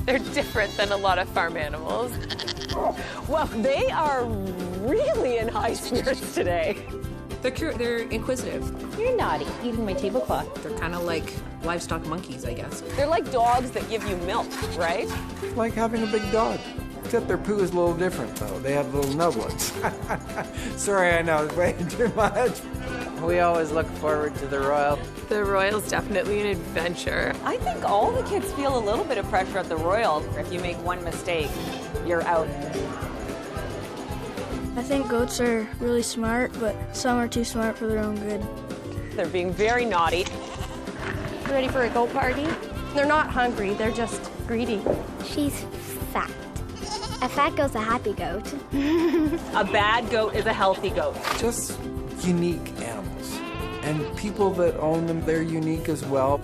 They're different than a lot of farm animals. Well, they are really in high spirits today. They're inquisitive. You're naughty, eating my tablecloth. They're kind of like livestock monkeys, I guess. They're like dogs that give you milk, right? It's like having a big dog. Except their poo is a little different, though. They have little nublets. Sorry, I know, it's way too much. We always look forward to the Royal. The Royal's definitely an adventure. I think all the kids feel a little bit of pressure at the Royal. If you make one mistake, you're out. I think goats are really smart, but some are too smart for their own good. They're being very naughty. Ready for a goat party? They're not hungry, they're just greedy. She's fat. A fat goat's a happy goat. A bad goat is a healthy goat. Just unique animals. And people that own them, they're unique as well.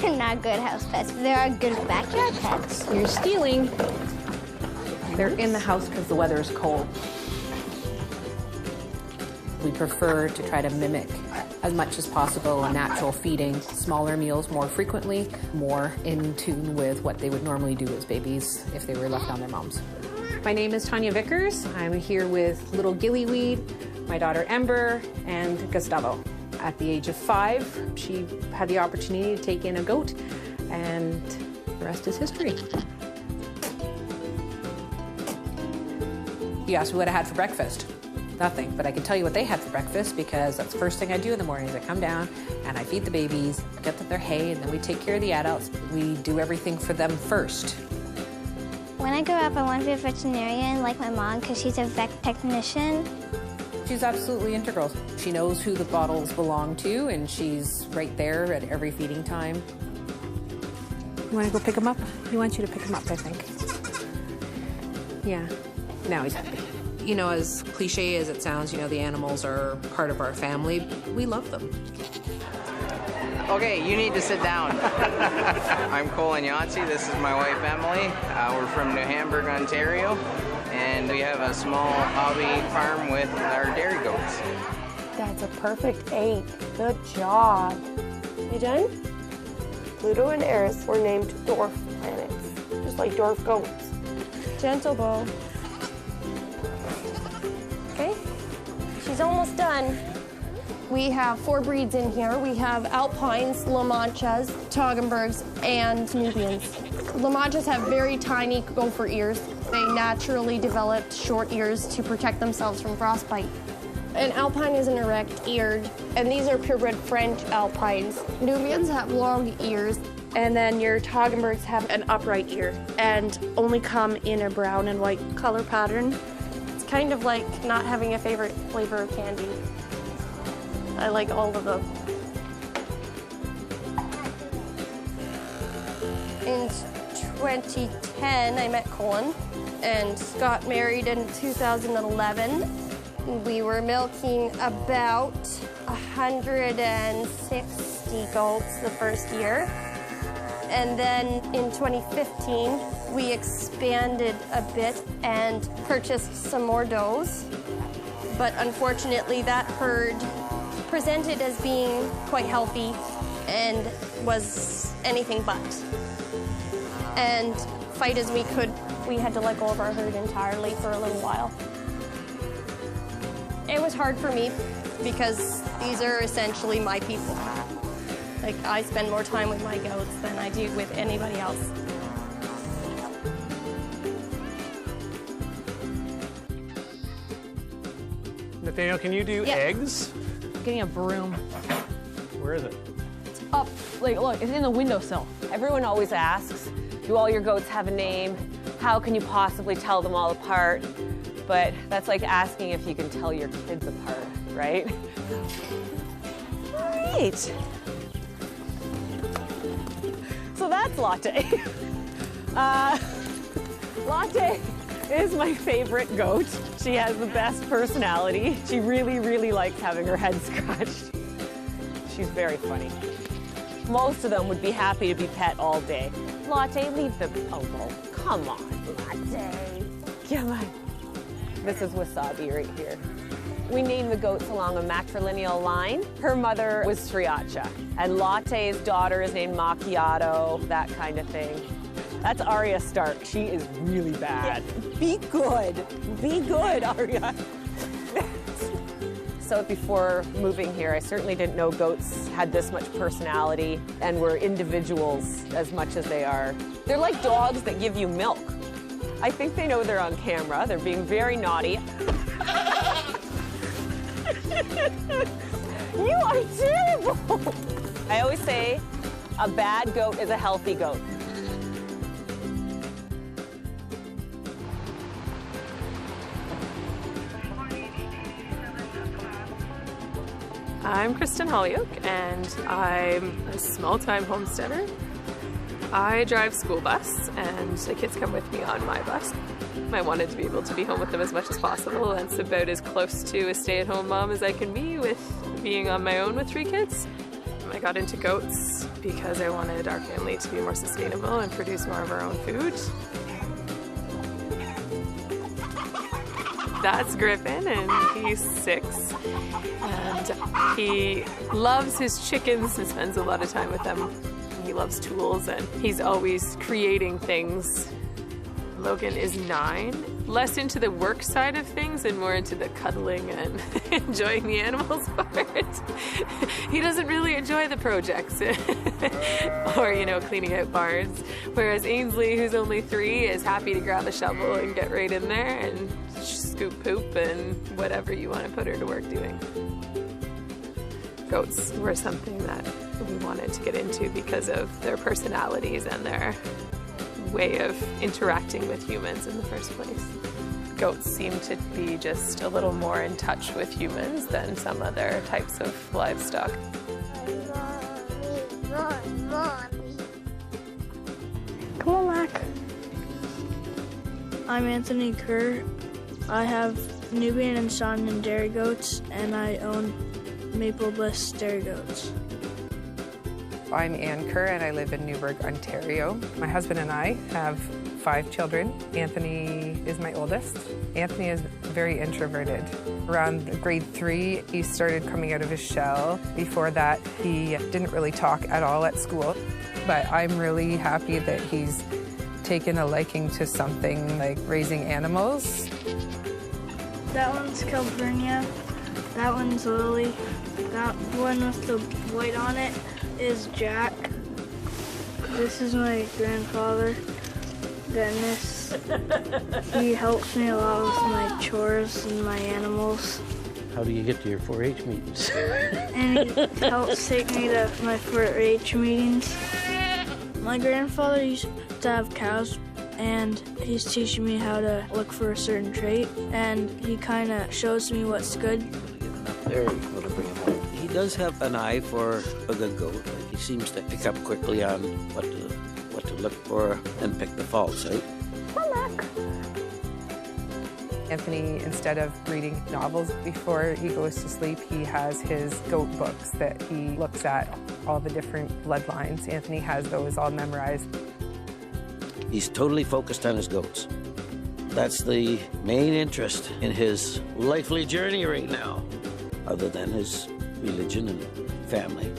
They're not good house pets, but they are good backyard pets. You're stealing. They're in the house because the weather is cold. We prefer to try to mimic as much as possible a natural feeding, smaller meals more frequently, more in tune with what they would normally do as babies if they were left on their moms. My name is Tanya Vickers. I'm here with little Gillyweed, my daughter Ember, and Gustavo. At the age of 5, she had the opportunity to take in a goat, and the rest is history. You asked me what I had for breakfast. Nothing, but I can tell you what they had for breakfast because that's the first thing I do in the morning is I come down and I feed the babies, get them their hay, and then we take care of the adults. We do everything for them first. When I grow up, I want to be a veterinarian like my mom because she's a vet technician. She's absolutely integral. She knows who the bottles belong to, and she's right there at every feeding time. You want to go pick him up? He wants you to pick him up, I think. Yeah, now he's happy. You know, as cliche as it sounds, you know, the animals are part of our family. We love them. Okay, you need to sit down. I'm Colin Yahtzee. This is my wife, Emily. We're from New Hamburg, Ontario, and we have a small hobby farm with our dairy goats. That's a perfect 8. Good job. You done? Pluto and Eris were named dwarf planets, just like dwarf goats. Gentle bow. Okay, she's almost done. We have 4 breeds in here. We have Alpines, La Manchas, Toggenburgs, and Nubians. La Manchas have very tiny gopher ears. They naturally developed short ears to protect themselves from frostbite. An Alpine is an erect-eared, and these are purebred French Alpines. Nubians have long ears, and then your Toggenburgs have an upright ear and only come in a brown and white color pattern. It's kind of like not having a favorite flavor of candy. I like all of them. In 2010, I met Colin and got married in 2011. We were milking about 160 goats the first year. And then in 2015, we expanded a bit and purchased some more does. But unfortunately, that herd presented as being quite healthy and was anything but. And fight as we could, we had to let go of our herd entirely for a little while. It was hard for me because these are essentially my people. Like, I spend more time with my goats than I do with anybody else. Nathaniel, can you do eggs? Getting a broom. Where is it? It's up, like, look, it's in the windowsill. Everyone always asks, do all your goats have a name? How can you possibly tell them all apart? But that's like asking if you can tell your kids apart, right? All right. So that's Latte. Latte is my favorite goat. She has the best personality. She really, really likes having her head scratched. She's very funny. Most of them would be happy to be pet all day. Latte, leave them alone. Come on, Latte. Come on. This is Wasabi right here. We named the goats along a matrilineal line. Her mother was Sriracha, and Latte's daughter is named Macchiato, that kind of thing. That's Arya Stark. She is really bad. Yeah. Be good. Be good, Arya. So before moving here, I certainly didn't know goats had this much personality and were individuals as much as they are. They're like dogs that give you milk. I think they know they're on camera. They're being very naughty. You are terrible! I always say a bad goat is a healthy goat. I'm Kristen Holyoke, and I'm a small-time homesteader. I drive school bus, and the kids come with me on my bus. I wanted to be able to be home with them as much as possible, and it's about as close to a stay-at-home mom as I can be with being on my own with 3 kids. I got into goats because I wanted our family to be more sustainable and produce more of our own food. That's Griffin, and he's 6. And he loves his chickens and spends a lot of time with them. He loves tools, and he's always creating things. Logan is 9, less into the work side of things and more into the cuddling and enjoying the animals part. He doesn't really enjoy the projects or, you know, cleaning out barns. Whereas Ainsley, who's only 3, is happy to grab a shovel and get right in there and scoop poop and whatever you want to put her to work doing. Goats were something that we wanted to get into because of their personalities and their way of interacting with humans in the first place. Goats seem to be just a little more in touch with humans than some other types of livestock. Come on, Mac. I'm Anthony Kerr. I have Nubian and Saanen dairy goats, and I own Maple Bliss dairy goats. I'm Ann Kerr, and I live in Newburgh, Ontario. My husband and I have 5 children. Anthony is my oldest. Anthony is very introverted. Around grade 3, he started coming out of his shell. Before that, he didn't really talk at all at school. But I'm really happy that he's taken a liking to something like raising animals. That one's Calpurnia. That one's Lily. That one with the white on it is Jack. This is my grandfather, Dennis. He helps me a lot with my chores and my animals. How do you get to your 4-H meetings? And he helps take me to my 4-H meetings. My grandfather used to have cows, and he's teaching me how to look for a certain trait, and he kind of shows me what's good. There you go to bring him home. He does have an eye for a good goat. He seems to pick up quickly on what to look for and pick the faults out. Anthony, instead of reading novels before he goes to sleep, he has his goat books that he looks at, all the different bloodlines. Anthony has those all memorized. He's totally focused on his goats. That's the main interest in his lively journey right now, other than his religion and family.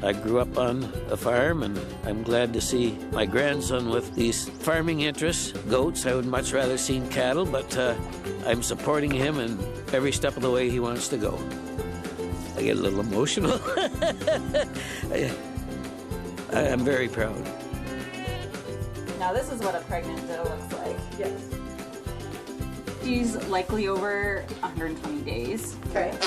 I grew up on a farm, and I'm glad to see my grandson with these farming interests. Goats, I would much rather seen cattle, but I'm supporting him in every step of the way he wants to go. I get a little emotional. I'm very proud. Now this is what a pregnant doe looks like. Yes. She's likely over 120 days. Okay.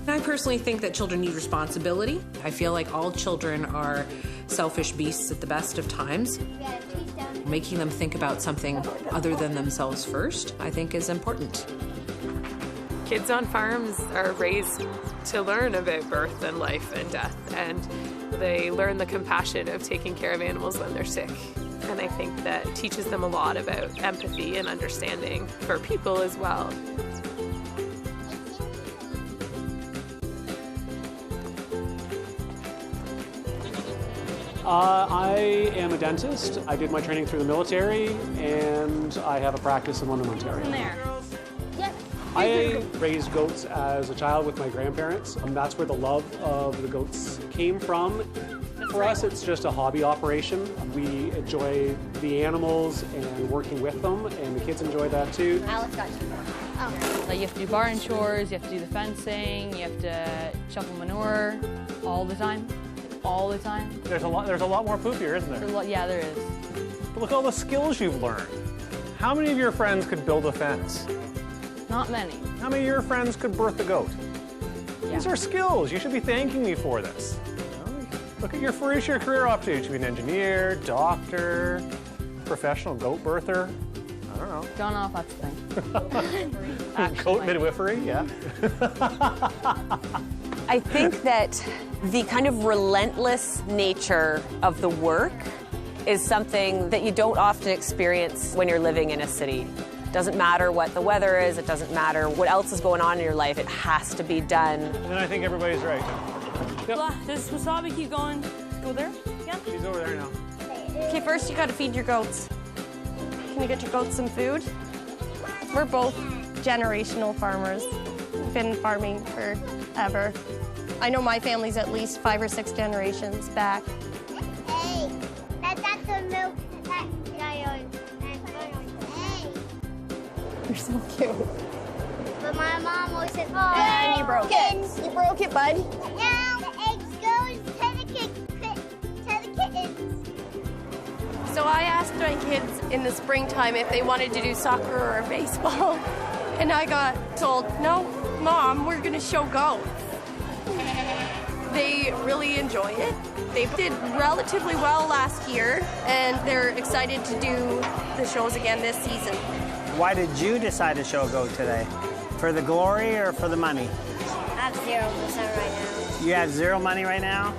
I personally think that children need responsibility. I feel like all children are selfish beasts at the best of times. Making them think about something other than themselves first, I think, is important. Kids on farms are raised to learn about birth and life and death, and they learn the compassion of taking care of animals when they're sick. And I think that teaches them a lot about empathy and understanding for people as well. I am a dentist. I did my training through the military, and I have a practice in London, Ontario. In there. Yep. I raised goats as a child with my grandparents. That's where the love of the goats came from. For us, it's just a hobby operation. We enjoy the animals and working with them, and the kids enjoy that too. Alice got you. Oh. Like you have to do barn chores, you have to do the fencing, you have to shovel manure all the time. All the time. There's a lot more poop here, isn't there? Yeah, there is. But look at all the skills you've learned. How many of your friends could build a fence? Not many. How many of your friends could birth a goat? Yeah. These are skills. You should be thanking me for this. Look at your career opportunity. You should be an engineer, doctor, professional goat birther. I don't know. Don't know if that's the thing. Goat midwifery, yeah. I think that the kind of relentless nature of the work is something that you don't often experience when you're living in a city. It doesn't matter what the weather is, it doesn't matter what else is going on in your life, it has to be done. And I think everybody's right. Yep. Does Wasabi keep going? Go there? Yeah. She's over there now. Okay, first you gotta feed your goats. Can you get your goats some food? We're both generational farmers. We've been farming forever. I know my family's at least 5 or 6 generations back. Hey, that's the milk that I own. Hey. You're so cute. But my mom always said, oh, And you broke it. You broke it, bud. now the eggs goes to the kittens. So I asked my kids in the springtime if they wanted to do soccer or baseball. And I got told, no, Mom, we're gonna show goats. They really enjoy it. They did relatively well last year, and they're excited to do the shows again this season. Why did you decide to show a goat today? For the glory or for the money? I have 0% right now. You have 0 money right now?